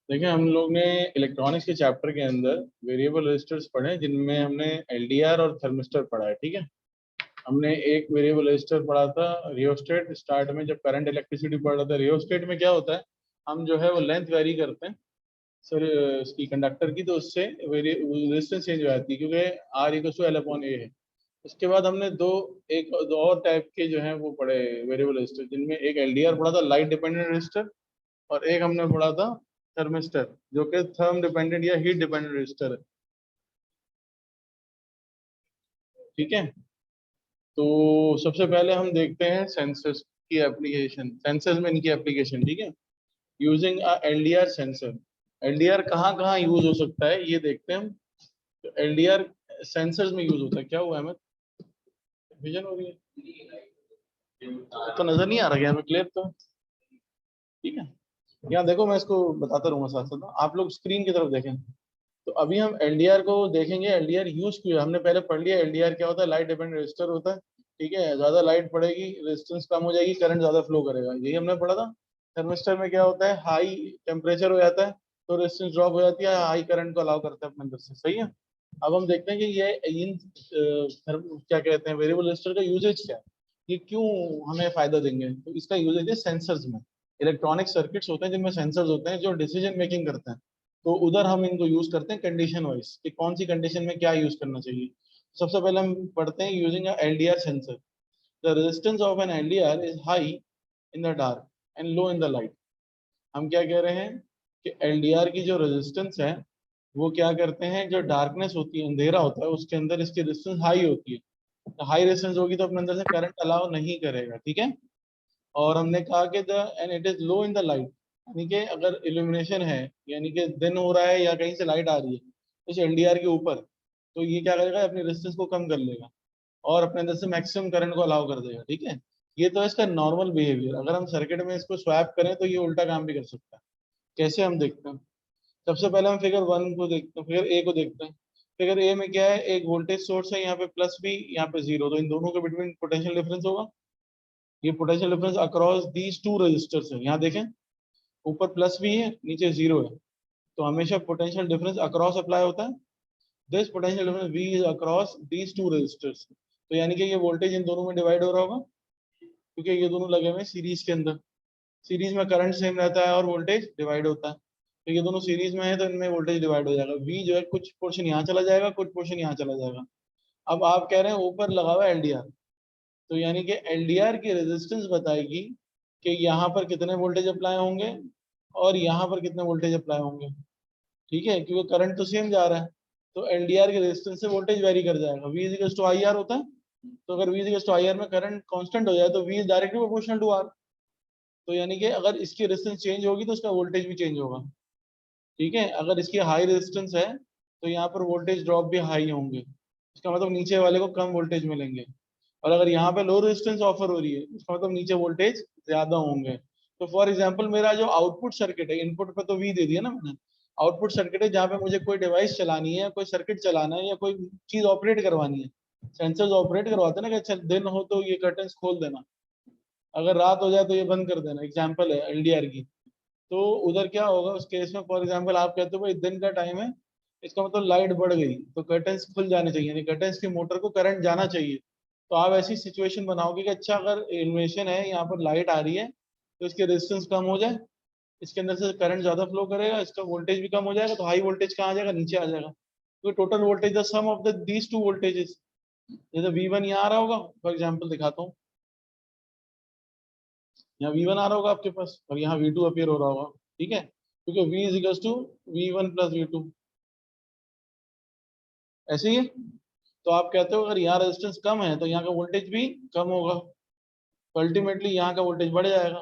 देखिए, हम लोग ने इलेक्ट्रॉनिक्स के चैप्टर के अंदर वेरिएबल रजिस्टर्स पढ़े जिनमें हमने एलडीआर और थर्मिस्टर पढ़ा है। ठीक है, हमने एक वेरिएबल रजिस्टर पढ़ा था रियोस्टेट। स्टार्ट में जब करंट इलेक्ट्रिसिटी पढ़ रहा था, रियोस्टेट में क्या होता है, हम जो है वो लेंथ वेरी करते हैं सर इसकी कंडक्टर की, तो उससे रेजिस्टेंस चेंज हो जाती है क्योंकि R equal to L upon A है। उसके बाद हमने दो और टाइप के जो है वो पढ़े वेरिएबल रजिस्टर, जिनमें एक एलडीआर पढ़ा था लाइट डिपेंडेंट रजिस्टर, और एक हमने पढ़ा था थर्मिस्टर जो कि थर्म डिपेंडेंट या हीट डिपेंडेंट रजिस्टर है। ठीक है, तो सबसे पहले हम देखते हैं सेंसर्स की एप्लीकेशन, सेंसर्स में इनकी एप्लीकेशन। ठीक है, using a LDR sensor. LDR कहाँ कहाँ यूज हो सकता है ये देखते हैं हम। तो एलडीआर सेंसर्स में यूज होता है। क्या हुआ है, विजन हो रही है तो नजर नहीं आ रहा क्या क्लियर तो? ठीक है, यहाँ देखो मैं इसको बताता रहूंगा साथ साथ, आप लोग स्क्रीन की तरफ देखें। तो अभी हम एलडीआर को देखेंगे, एलडीआर यूज क्यों है। हमने पहले पढ़ लिया एलडीआर क्या होता है, लाइट डिपेंडेंट रेजिस्टर होता है। ठीक है, ज्यादा लाइट पड़ेगी रेजिस्टेंस कम हो जाएगी, करंट ज्यादा फ्लो करेगा, यही हमने पढ़ा था। थर्मिस्टर में क्या होता है, हाई टेम्परेचर हो जाता है तो रेजिस्टेंस ड्रॉप हो जाती है, हाई करंट को अलाउ करता है अपने अंदर से। सही है, अब हम देखते हैं कि ये इन क्या कहते हैं वेरिएबल रेजिस्टर का यूजेज क्या है, ये क्यों हमें फायदा देंगे। तो इसका यूजेज है सेंसर्स में। इलेक्ट्रॉनिक सर्किट्स होते हैं जिनमें सेंसर्स होते हैं जो डिसीजन मेकिंग करते हैं, तो उधर हम इनको यूज करते हैं कंडीशन वाइज कि कौन सी कंडीशन में क्या यूज करना चाहिए। सबसे पहले हम पढ़ते हैं using LDR sensor. The resistance of an LDR is high in the dark and low in the light. हम क्या कह रहे हैं कि एलडीआर की जो रेजिस्टेंस है वो क्या करते हैं, जो डार्कनेस होती है, अंधेरा होता है, उसके अंदर इसकी रेजिस्टेंस हाई होती है। तो हाई रेजिस्टेंस होगी तो अपने अंदर से करंट अलाउ नहीं करेगा। ठीक है, और हमने कहा कि the end it is low in the light, यानी कि अगर इल्यूमिनेशन है, यानी कि दिन हो रहा है या कहीं से लाइट आ रही है उस एलडीआर के ऊपर, तो ये क्या करेगा, अपनी रेजिस्टेंस को कम कर लेगा और अपने अंदर से मैक्सिमम करंट को अलाउ कर देगा। ठीक है, ये तो है इसका नॉर्मल बिहेवियर। अगर हम सर्किट में इसको स्वैप करें तो ये उल्टा काम भी कर सकता है। कैसे हम देखते हैं, सबसे पहले हम फिगर वन को देखते हैं, फिगर ए को देखते हैं। फिगर ए में क्या है, एक वोल्टेज सोर्स है, यहाँ पे प्लस भी यहाँ पे जीरो, तो इन दोनों के बिटवीन पोटेंशियल डिफरेंस होगा। ये potential difference across these two resistors है। यहाँ देखें, ऊपर प्लस भी है नीचे जीरो है, तो हमेशा पोटेंशियल डिफरेंस अक्रॉस अप्लाई होता है। This potential difference V is across these two resistors, तो यानी कि ये वोल्टेज इन दोनों में डिवाइड हो रहा होगा क्योंकि ये दोनों लगे हुए हैं सीरीज के अंदर। सीरीज में करंट सेम रहता है और वोल्टेज डिवाइड होता है, तो ये दोनों सीरीज में है तो इनमें वोल्टेज डिवाइड हो जाएगा। V जो है कुछ पोर्शन यहाँ चला जाएगा, कुछ पोर्शन यहाँ चला जाएगा। अब आप कह रहे हैं ऊपर लगा हुआ है एलडीआर, तो यानी कि एलडीआर की रेजिस्टेंस बताएगी कि यहाँ पर कितने वोल्टेज अप्लाई होंगे और यहाँ पर कितने वोल्टेज अप्लाई होंगे। ठीक है, क्योंकि करंट तो सेम जा रहा है, तो एलडीआर के रेजिस्टेंस से वोल्टेज वेरी कर जाएगा। V is to I R होता है, तो अगर V is to I R में करंट कांस्टेंट हो जाए तो V is directly proportional to R, तो यानी कि अगर इसकी रेजिस्टेंस चेंज होगी तो उसका वोल्टेज भी चेंज होगा। ठीक है, अगर इसकी हाई रेजिस्टेंस है तो यहाँ पर वोल्टेज ड्रॉप भी हाई होंगे, इसका मतलब नीचे वाले को कम वोल्टेज मिलेंगे। और अगर यहाँ पे लो रेजिस्टेंस ऑफर हो रही है इसका मतलब नीचे वोल्टेज ज्यादा होंगे। तो फॉर एग्जांपल मेरा जो आउटपुट सर्किट है, इनपुट पे तो V दे दिया ना मैंने, आउटपुट सर्किट है जहाँ पे मुझे कोई डिवाइस चलानी है, कोई सर्किट चलाना है या कोई चीज ऑपरेट करवानी है। सेंसर्स ऑपरेट करवाते हैं ना कि अच्छा दिन हो तो ये कर्टन्स खोल देना, अगर रात हो जाए तो ये बंद कर देना, एग्जाम्पल है एलडीआर की। तो उधर क्या होगा उस केस में, फॉर एग्जाम्पल आप कहते हो भाई दिन का टाइम है, इसका मतलब लाइट बढ़ गई तो कर्टन्स खुल जाने चाहिए, यानी कर्टन्स की मोटर को करंट जाना चाहिए। तो आप ऐसी सिचुएशन बनाओगे कि अच्छा अगर इल्यूमिनेशन है, यहाँ पर लाइट आ रही है, तो इसके रेजिस्टेंस कम हो जाए, इसके अंदर से करंट ज्यादा फ्लो करेगा, इसका वोल्टेज भी कम हो जाएगा, तो हाई वोल्टेज कहाँ आ जाएगा, नीचे आ जाएगा। तो total voltage the sum of the these two voltages. जैसे V1 यहाँ आ रहा होगा, फॉर एग्जाम्पल दिखाता हूँ, यहाँ V1 आ रहा होगा आपके पास और यहाँ V2 अपीयर हो रहा होगा। ठीक है, क्योंकि V is equal to V1 plus V2, ऐसे ही है। तो आप कहते हो अगर यहाँ रेजिस्टेंस कम है तो यहाँ का वोल्टेज भी कम होगा, तो अल्टीमेटली यहाँ का वोल्टेज बढ़ जाएगा।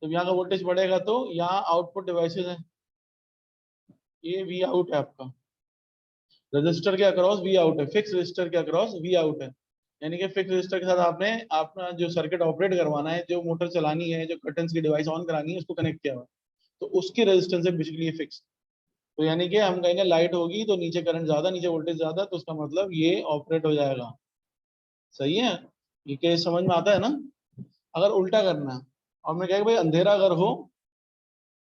जब यहाँ का वोल्टेज बढ़ेगा तो यहाँ आउटपुट डिवाइसेस है, ये V आउट है आपका, रजिस्टर के अक्रॉस V आउट है, फिक्स रजिस्टर के अक्रॉस V आउट है। यानी कि फिक्स रजिस्टर के साथ आपने अपना जो सर्किट ऑपरेट करवाना है, जो मोटर चलानी है, जो कर्टन्स की डिवाइस ऑन करानी है, उसको कनेक्ट किया हुआ है, तो उसकी रेजिस्टेंस है बेसिकली फिक्स। तो यानी कि हम कहेंगे लाइट होगी तो नीचे करंट ज्यादा, नीचे वोल्टेज ज्यादा, तो उसका मतलब ये ऑपरेट हो जाएगा। सही है, ये केस समझ में आता है ना। अगर उल्टा करना है और मैं कहेगा भाई अंधेरा अगर हो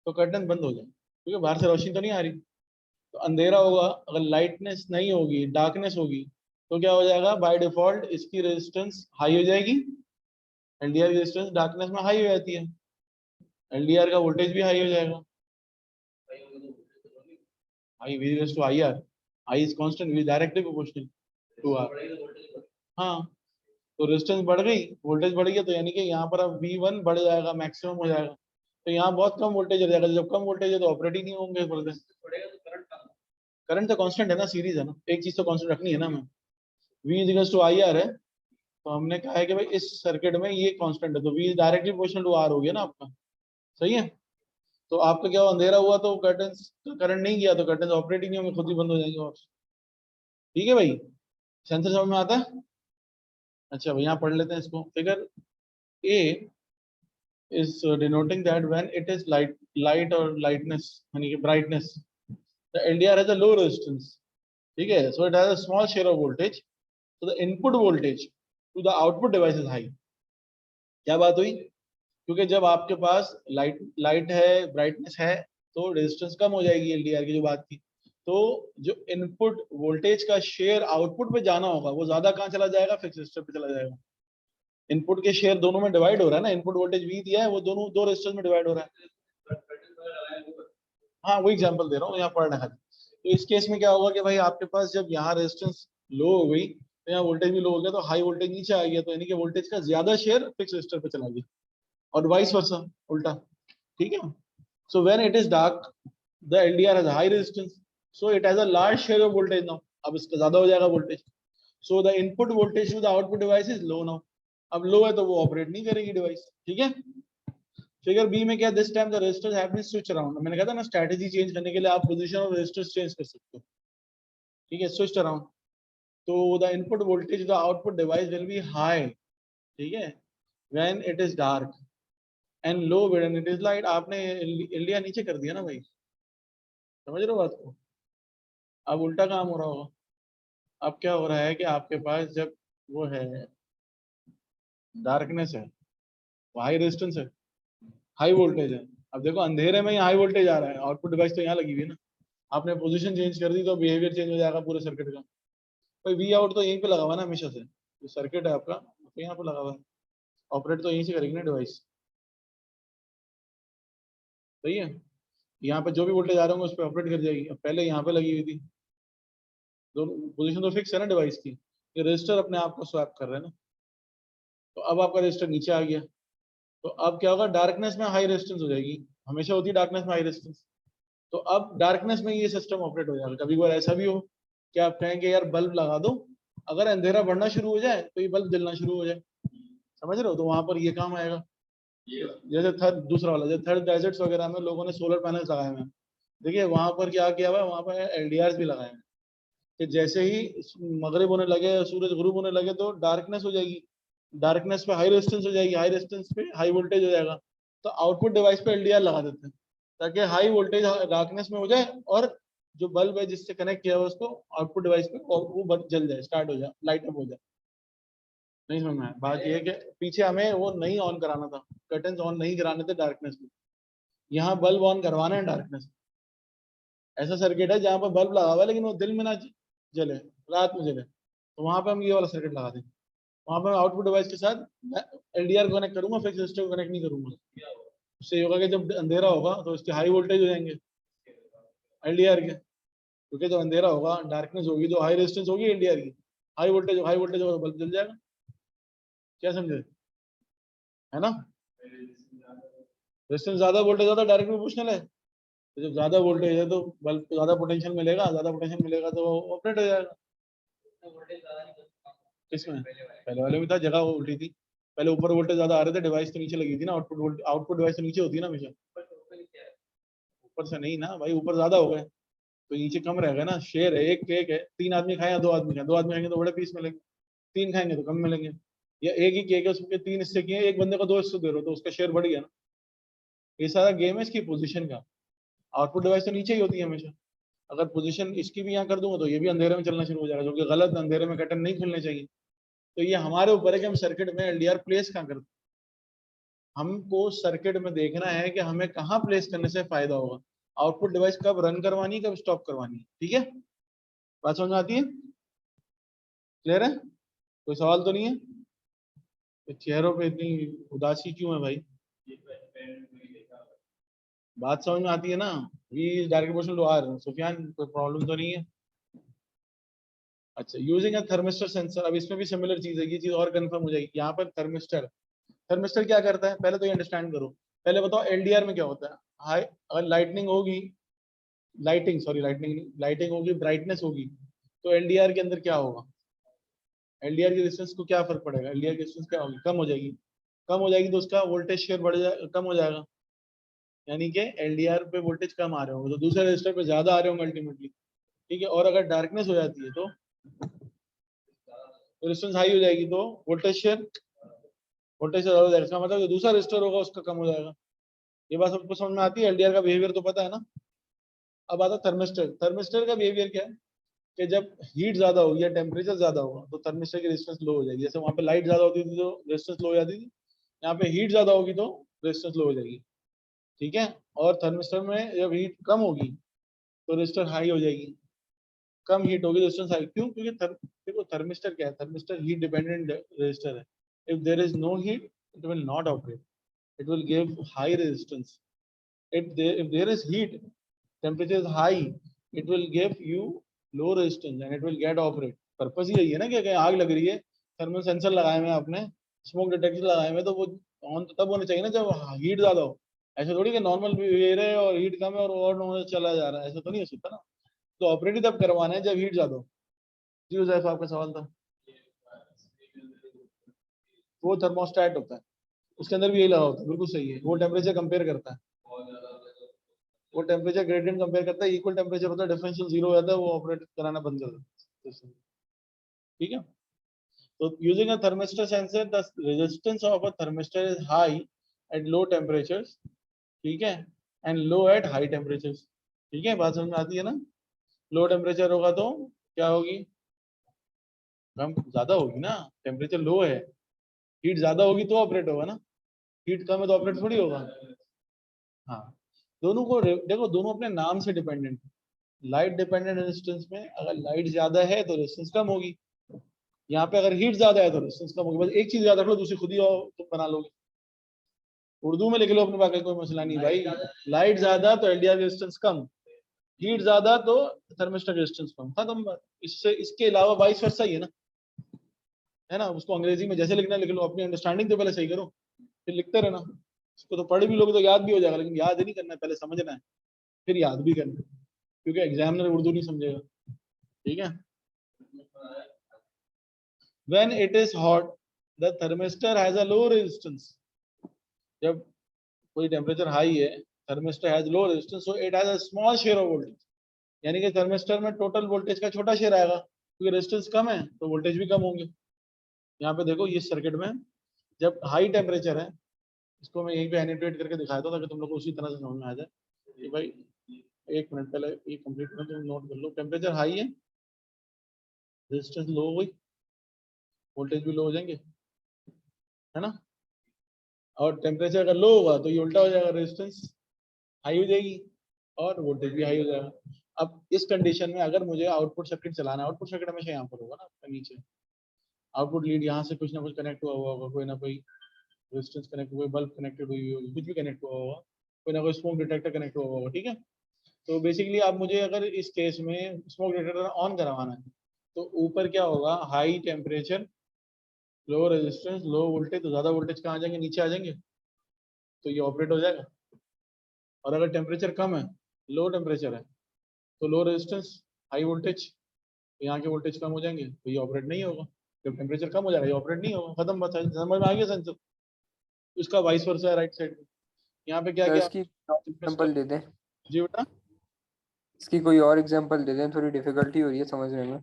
तो कर्टन बंद हो जाए, क्योंकि बाहर से रोशनी तो नहीं आ रही, तो अंधेरा होगा, अगर लाइटनेस नहीं होगी, डार्कनेस होगी, तो क्या हो जाएगा, बाय डिफॉल्ट इसकी रेजिस्टेंस हाई हो जाएगी। एलडीआर की रेजिस्टेंस डार्कनेस में हाई हो जाती है, एलडीआर का वोल्टेज भी हाई हो जाएगा। I V to I R, I is constant, V directly proportional to R. हाँ, तो रेजिस्टेंस बढ़ गई, वोल्टेज बढ़ गया, तो यानी कि यहाँ पर अब V1 बढ़ जाएगा, मैक्सिमम हो जाएगा, तो यहाँ बहुत कम वोल्टेज हो जाएगा। जब कम वोल्टेज है तो ऑपरेट ही नहीं होंगे पर्दे। करंट तो कांस्टेंट है ना, सीरीज है ना, एक चीज तो कांस्टेंट रखनी है ना हमें। V is to I R है, तो हमने कहा है कि भाई इस सर्किट में ये कांस्टेंट है, तो V directly proportional to R हो गया ना आपका। सही है। तो आपका क्या हुआ, अंधेरा हुआ तो कर्टन, करंट नहीं गया तो कर्टन ऑपरेट ही नहीं होंगे, खुद ही बंद हो जाएंगे। और ठीक है भाई, सेंसर समझ में आता है। अच्छा भाई, यहाँ पढ़ लेते हैं इसको। Figure A is denoting that when it is light or lightness यानी कि brightness, the LDR has a low resistance, ठीक है, so it has a small share of voltage, so the input voltage to the output device is high। क्या बात हुई, क्योंकि जब आपके पास लाइट लाइट है, ब्राइटनेस है, तो रेजिस्टेंस कम हो जाएगी, एलडीआर की जो बात थी। तो जो इनपुट वोल्टेज का शेयर आउटपुट पे जाना होगा वो ज्यादा कहाँ चला जाएगा, फिक्स रेजिस्टर पे चला जाएगा। इनपुट के शेयर दोनों में डिवाइड हो रहा है ना, इनपुट वोल्टेज वी दिया है, वो दोनों दो रेजिस्टर में डिवाइड हो रहा है। हाँ, वो एग्जांपल दे रहा हूँ, यहाँ पढ़ना है। तो इस केस में क्या होगा कि भाई आपके पास जब यहाँ रेजिस्टेंस लो हो गई, तो यहाँ वोल्टेज भी लो हो गया, तो हाई वोल्टेज नीचे आ गया, तो यानी कि वोल्टेज का ज्यादा शेयर फिक्स रेजिस्टर पे चला गया, और वाइस वर्सा, उल्टा। ठीक है। So when it is dark, the LDR has high resistance, so it has a large share of voltage now, अब इसका ज्यादा हो जाएगा voltage. So the input voltage to the output device is low now, अब low है तो वो operate नहीं करेगी डिवाइस। ठीक है। फिगर बी में क्या, this time the resistors have been switch around, मैंने कहा था ना स्ट्रेटजी चेंज करने के लिए आप पोजीशन ऑफ रेजिस्टर्स चेंज कर सकते हो। ठीक है, स्विच अराउंड, तो the input voltage the output device will be high, ठीक है, when it is dark and low when it is light. आपने इंडिया नीचे कर दिया ना भाई, समझ रहे हो बात को। अब उल्टा काम हो रहा होगा, अब क्या हो रहा है कि आपके पास जब वो है, डार्कनेस है, हाई रेजिस्टेंस है, हाई वोल्टेज है। अब देखो अंधेरे में ही हाई वोल्टेज आ रहा है, आउटपुट डिवाइस तो यहाँ लगी हुई है ना, आपने पोजीशन चेंज कर दी तो बिहेवियर चेंज हो जाएगा पूरे सर्किट का। भाई वी आउट तो यहीं पे लगा हुआ है ना हमेशा से, जो सर्किट है आपका तो यहाँ पे लगा हुआ है, ऑपरेट तो यहीं से करेगी ना डिवाइस। सही है, यहाँ पे जो भी वोल्टेज आ रहा होगा उस पर ऑपरेट कर जाएगी। अब पहले यहाँ पे लगी हुई थी, दोनों पोजीशन तो फिक्स है ना डिवाइस की, ये रजिस्टर अपने आप को स्वैप कर रहे हैं ना। तो अब आपका रजिस्टर नीचे आ गया, तो अब क्या होगा, डार्कनेस में हाई रेजिस्टेंस हो जाएगी, हमेशा होती है डार्कनेस में हाई रेजिस्टेंस। तो अब डार्कनेस में ये सिस्टम ऑपरेट हो जाएगा। कभी बार ऐसा भी हो कि आप कहेंगे यार बल्ब लगा दो, अगर अंधेरा बढ़ना शुरू हो जाए तो ये बल्ब जलना शुरू हो जाए, समझ रहे हो, तो वहां पर ये काम आएगा। जैसे थर्ड, दूसरा वाला जैसे थर्ड डेजर्ट्स वगैरह में लोगों ने सोलर पैनल्स लगाए हुए हैं, देखिए वहां पर क्या किया हुआ है, वहां पर एलडीआर भी लगाए हैं कि जैसे ही मगरिब होने लगे, सूरज गुरूब होने लगे, तो डार्कनेस हो जाएगी, डार्कनेस पे हाई रेजिस्टेंस हो जाएगी, हाई रेजिस्टेंस पे हाई वोल्टेज हो जाएगा, तो आउटपुट डिवाइस पे एलडीआर लगा देते हैं ताकि हाई वोल्टेज डार्कनेस में हो जाए, और जो बल्ब है जिससे कनेक्ट किया हुआ है उसको आउटपुट डिवाइस पे वो जल जाए, स्टार्ट हो जाए, लाइट अप हो जाए। नहीं समझ में आया? बात ये है कि पीछे हमें वो नहीं ऑन कराना था, कर्टन ऑन नहीं कराने थे डार्कनेस में, यहाँ बल्ब ऑन करवाना है डार्कनेस। ऐसा सर्किट है जहाँ पर बल्ब लगा हुआ है लेकिन वो दिन में ना जले, रात में जले, तो वहां पे हम ये वाला सर्किट लगा दें, वहां पे आउटपुट डिवाइस के साथ एलडीआर को कनेक्ट करूंगा, फिक्स रजिस्टर को कनेक्ट नहीं करूंगा। उससे ये होगा कि जब अंधेरा होगा तो इसके हाई वोल्टेज हो जाएंगे एलडीआर के, क्योंकि जब अंधेरा होगा, डार्कनेस होगी, तो हाई रेजिस्टेंस होगी एलडीआर की, हाई वोल्टेज होगा, बल्ब जल जाएगा। क्या समझे, है ना। रेजिस्टेंस ज्यादा, वोल्टेज ज्यादा, डायरेक्ट प्रोपोर्शनल है, तो जब ज्यादा वोल्टेज है तो बल्ब को ज्यादा पोटेंशियल मिलेगा, ज्यादा पोटेंशियल मिलेगा तो ऑपरेट हो जाएगा। किसमें, पहले वाले में था, जगह उल्टी थी, पहले ऊपर वोल्टेज ज्यादा आ रहे थे, डिवाइस तो नीचे लगी थी ना, आउटपुट डिवाइस तो नीचे होती है ना हमेशा, ऊपर से नहीं ना भाई, ऊपर ज्यादा हो गए तो नीचे कम रहेगा ना। शेयर है, एक केक है, 3 आदमी खाए या 2 आदमी खाए, 2 आदमी खाएंगे तो बड़े पीस मिलेंगे, 3 खाएंगे तो कम मिलेंगे। या एक ही केक है उसके 3 हिस्से किए, एक बंदे को 2 हिस्से दे रहे हो तो उसका शेयर बढ़ गया ना। ये सारा गेम है इसकी पोजीशन का, आउटपुट डिवाइस तो नीचे ही होती है हमेशा। अगर पोजीशन इसकी भी यहाँ कर दूंगा तो ये भी अंधेरे में चलना शुरू हो जाएगा, जो कि गलत, अंधेरे में कर्टन नहीं खुलने चाहिए। तो ये हमारे ऊपर है कि हम सर्किट में एलडीआर प्लेस कहाँ करते हैं। हमको सर्किट में देखना है कि हमें कहाँ प्लेस करने से फायदा होगा। आउटपुट डिवाइस कब रन करवानी है, कब स्टॉप करवानी है, ठीक है। बात समझ में आती है, क्लियर है, कोई सवाल तो नहीं है। तो चेहरों पे इतनी उदासी क्यों है भाई, बात समझ में आती है ना। We direct question to R Sufiyan, कोई प्रॉब्लम तो नहीं है। अच्छा, यूजिंग अ थर्मिस्टर सेंसर, अब इसमें भी सिमिलर चीज है, ये चीज और कंफर्म हो जाएगी। यहाँ पर थर्मिस्टर, थर्मिस्टर क्या करता है पहले तो ये अंडरस्टैंड करो। पहले बताओ एलडीआर में क्या होता है। हाई, अगर लाइटनिंग होगी, लाइटिंग सॉरी लाइटनिंग नहीं, लाइटिंग होगी, ब्राइटनेस होगी, तो एलडीआर के अंदर क्या होगा, एलडीआर की रेजिस्टेंस को क्या फर्क पड़ेगा, एलडीआर की रेजिस्टेंस क्या होगी, कम हो जाएगी। कम हो जाएगी तो उसका वोल्टेज शेयर बढ़ जाए, कम हो जाएगा, यानी कि एलडीआर पे वोल्टेज कम आ रहे होंगे तो दूसरे रजिस्टर पे ज्यादा आ रहे होंगे अल्टीमेटली, ठीक है। और अगर डार्कनेस हो जाती है तो रेजिस्टेंस हाई हो जाएगी तो वोल्टेज से ज्यादा हो जाएगा, इसका मतलब जो दूसरा रजिस्टर होगा उसका कम हो जाएगा। ये बात सबको समझ में आती है, एलडीआर का बिहेवियर तो पता है ना। अब आता थर्मिस्टर, थर्मिस्टर का बिहेवियर क्या है कि जब हीट ज्यादा होगी या टेम्परेचर ज्यादा होगा तो थर्मिस्टर की रेजिस्टेंस लो हो जाएगी। जैसे वहां पे लाइट ज्यादा होती थी तो रेजिस्टेंस लो हो जाती थी, यहाँ पे हीट ज्यादा होगी तो रेजिस्टेंस लो हो जाएगी, ठीक है। और थर्मिस्टर में जब हीट कम होगी तो रेजिस्टेंस हाई हो जाएगी, कम हीट होगी रेजिस्टेंस हाई, क्यों, क्योंकि देखो थर्मिस्टर क्या है, थर्मिस्टर हीट डिपेंडेंट रेजिस्टर है। If there is no heat it will not operate, it will give high resistance. If there is heat, temperature is high, it will give you low resistance and it will get operate. Purpose यही है ना कि कहीं आग लग रही है, thermal sensor लगाए हुए हैं आपने, स्मोक डिटेक्टर लगाए हुए हैं, तो वो ऑन तो तब होना चाहिए ना जब हीट ज्यादा हो। ऐसा थोड़ी कि नॉर्मल बिहेवियर है और हीट कम है और ओवर नॉर्मल चला जा रहा है, ऐसा तो नहीं हो सकता ना। तो ऑपरेट ही तब करवाना है जब हीट ज्यादा हो। जी हुजैफ आपका सवाल था, वो थर्मोस्टेट होता है, उसके अंदर भी यही लगा होता है, बिल्कुल सही है, वो टेम्परेचर कंपेयर करता है, वो टेम्परेचर ग्रेडियंट कंपेयर करता है, इक्वल टेम्परेचर होता है, डिफरेंशियल जीरो हो जाता है, वो ऑपरेट कराना बंद कर देता है, ठीक है। तो using a thermistor sensor the resistance of a thermistor is high at low temperatures, ठीक है, and low at high temperatures, ठीक है, बात समझ में आती है ना। लो टेम्परेचर होगा तो क्या होगी, कम ज्यादा होगी ना, टेम्परेचर लो है, हीट ज्यादा होगी तो ऑपरेट होगा ना, हीट कम है तो ऑपरेट थोड़ी होगा। हाँ, दोनों को देखो, दोनों अपने नाम से डिपेंडेंट। लाइट डिपेंडेंट रेजिस्टेंस में अगर लाइट ज्यादा है तो रेजिस्टेंस कम होगी, यहाँ पे अगर हीट ज्यादा है तो रेजिस्टेंस कम होगी। बस एक चीज याद रख लो, दूसरी खुद ही और तुम बना लोगे, उर्दू में लिख लो अपने, बाकी कोई मसला नहीं भाई। लाइट ज्यादा तो एलडीआर रेजिस्टेंस कम, हीट ज्यादा तो थर्मिस्टर रेजिस्टेंस कम, खत्म बात। इससे इसके अलावा वाइस वर्सा ही है ना। उसको अंग्रेजी में जैसे लिखना लिख लो, अपनी अंडरस्टैंडिंग तो पहले सही करो, फिर लिखते रहना। इसको तो पढ़ भी लोगे तो याद भी हो जाएगा, लेकिन याद नहीं करना है, पहले समझना है फिर याद भी करना है, क्योंकि एग्जामिनर उर्दू नहीं समझेगा, ठीक है। When it is hot, the thermistor has a low resistance. जब कोई टेम्परेचर हाई है, thermistor has low resistance, so it has a small share of voltage, यानी कि थर्मिस्टर में टोटल वोल्टेज का छोटा शेयर आएगा, क्योंकि रेजिस्टेंस कम है तो वोल्टेज भी कम होंगे। यहाँ पे देखो ये सर्किट में जब हाई टेम्परेचर है, इसको मैं यहीं पे एनिमेट करके दिखाया था ताकि तुम लोग को उसी तरह से समझ में आ जाए कि भाई, एक मिनट पहले ये कंप्लीट करो, तुम नोट कर लो। टेम्परेचर हाई है, रेजिस्टेंस लो हो गई, वोल्टेज भी लो हो जाएंगे, है ना। और टेम्परेचर अगर लो होगा तो ये उल्टा हो जाएगा, रेजिस्टेंस हाई हो जाएगी और वोल्टेज भी हाई हो जाएगा। अब इस कंडीशन में अगर मुझे आउटपुट सर्किट चलाना है, आउटपुट सर्किट हमेशा यहाँ पर होगा ना, आपका नीचे आउटपुट लीड, यहाँ से कुछ ना कुछ कनेक्ट हुआ होगा, कोई ना कोई रेजिस्टेंस कनेक्ट हुआ, बल्ब कनेक्टेड हुई होगी, कुछ भी कनेक्ट हुआ होगा, कोई ना कोई स्मोक डिटेक्टर कनेक्ट हुआ होगा, ठीक है। तो बेसिकली आप मुझे अगर इस केस में स्मोक डिटेक्टर ऑन करवाना है तो ऊपर क्या होगा, high temperature, low resistance, low voltage, तो ज्यादा वोल्टेज कहाँ आ जाएंगे, नीचे आ जाएंगे, तो ये ऑपरेट हो जाएगा। और अगर टेम्परेचर कम है, लो टेम्परेचर है, तो लो रेजिस्टेंस, हाई वोल्टेज, तो यहाँ के वोल्टेज कम हो जाएंगे तो ये ऑपरेट नहीं होगा। जब टेम्परेचर कम हो जाएगा ये ऑपरेट नहीं होगा, खत्म बात है, समझ में आ गया सेंसर। इसका वाइस वर्सा है राइट साइड में। यहाँ पे क्या तो क्या इसकी एग्जांपल दे दें, जी बेटा, इसकी कोई और एग्जांपल दे दें, थोड़ी डिफिकल्टी हो रही है समझने में।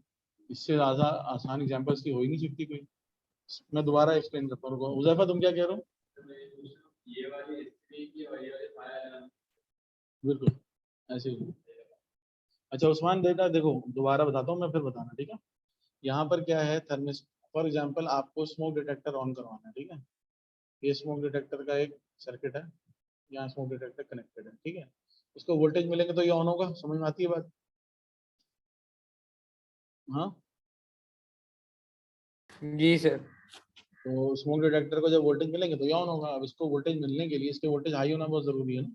इससे ज्यादा आसान एग्जांपल्स की हो ही नहीं सकती कोई। मैं दोबारा एक्सप्लेन करता हूँ, हुजैफा तुम क्या कह रहे हो। बिल्कुल ऐसे ही। अच्छा उस्मान बेटा देखो, दोबारा बताता हूँ मैं, फिर बताना, ठीक है। यहाँ पर क्या है, थर्मिस, फॉर एग्जाम्पल आपको स्मोक डिटेक्टर ऑन करवाना है, ठीक है। ये स्मोक डिटेक्टर का एक सर्किट है, यहाँ स्मोक डिटेक्टर कनेक्टेड है, ठीक है। इसको वोल्टेज मिलेंगे तो ये ऑन होगा, समझ में आती है बात? हाँ, जी सर। तो स्मोक डिटेक्टर को जब वोल्टेज मिलेंगे तो ये ऑन होगा। अब इसको वोल्टेज मिलने के लिए इसके वोल्टेज हाई होना बहुत जरूरी है ना